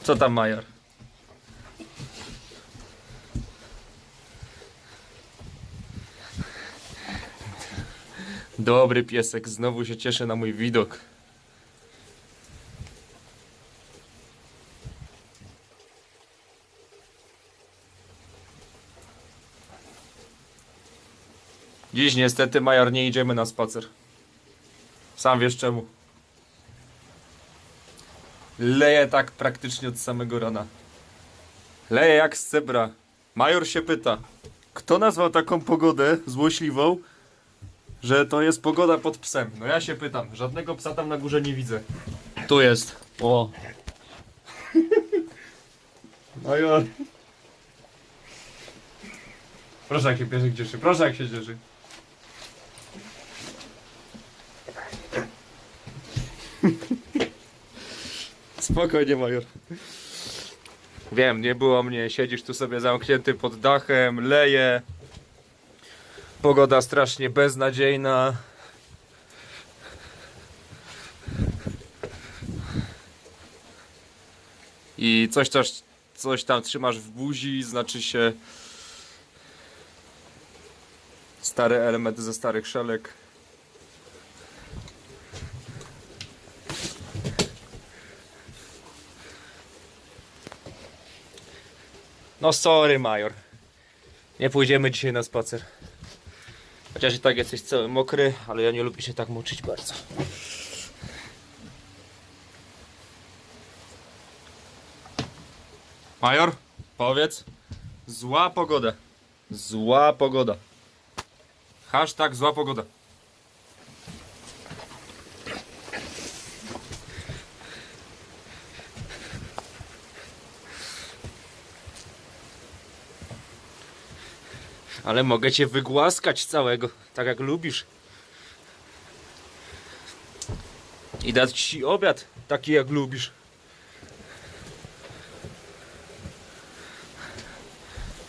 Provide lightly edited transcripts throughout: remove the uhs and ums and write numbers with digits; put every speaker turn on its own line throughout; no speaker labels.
Co tam, major? Dobry piesek, znowu się cieszy na mój widok. Dziś niestety, major, nie idziemy na spacer. Sam wiesz czemu. Leje tak praktycznie od samego rana. Leje jak z cebra. Major się pyta, kto nazwał taką pogodę złośliwą, że to jest pogoda pod psem? No ja się pytam, żadnego psa tam na górze nie widzę. Tu jest. O. Major. Proszę jak się piesek cieszy, proszę jak się cieszy. Spokojnie, major. Wiem, nie było mnie, siedzisz tu sobie zamknięty pod dachem, leje. Pogoda strasznie beznadziejna. I coś tam trzymasz w buzi, znaczy się stare elementy ze starych szelek. No sorry, major. Nie pójdziemy dzisiaj na spacer. Chociaż i tak jesteś cały mokry, ale ja nie lubię się tak moczyć bardzo. Major, powiedz. Zła pogoda. Zła pogoda. Hashtag zła pogoda. Ale mogę cię wygłaskać całego, tak jak lubisz. I dać ci obiad, taki jak lubisz.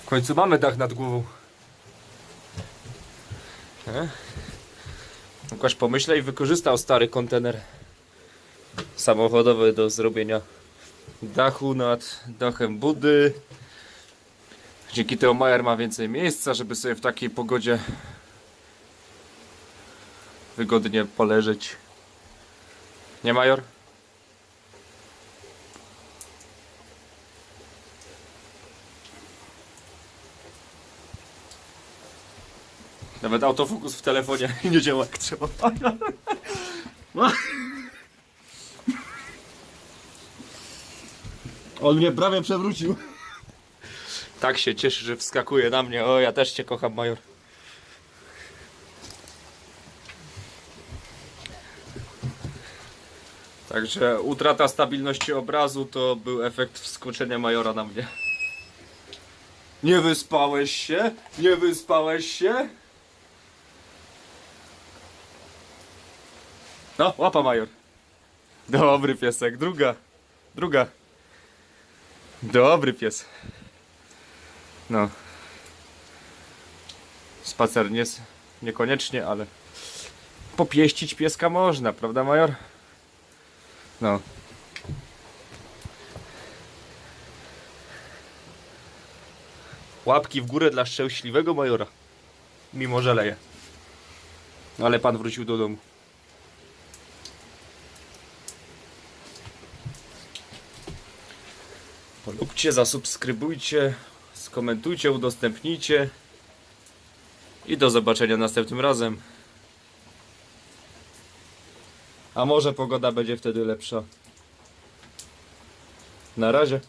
W końcu mamy dach nad głową. Łukasz pomyślał i wykorzystał stary kontener samochodowy do zrobienia dachu nad dachem budy. Dzięki temu major ma więcej miejsca, żeby sobie w takiej pogodzie wygodnie poleżeć. Nie, major? Nawet autofokus w telefonie nie działa jak trzeba. On mnie prawie przewrócił. Tak się cieszy, że wskakuje na mnie. O, ja też cię kocham, major. Także utrata stabilności obrazu to był efekt wskoczenia majora na mnie. Nie wyspałeś się? Nie wyspałeś się? No, łapa, major. Dobry piesek. Druga. Druga. Dobry pies. No. Spacer niekoniecznie, ale popieścić pieska można, prawda, major? No. Łapki w górę dla szczęśliwego majora. Mimo że leje. Ale pan wrócił do domu. Polubcie, zasubskrybujcie, skomentujcie, udostępnijcie. I do zobaczenia następnym razem. A może pogoda będzie wtedy lepsza. Na razie.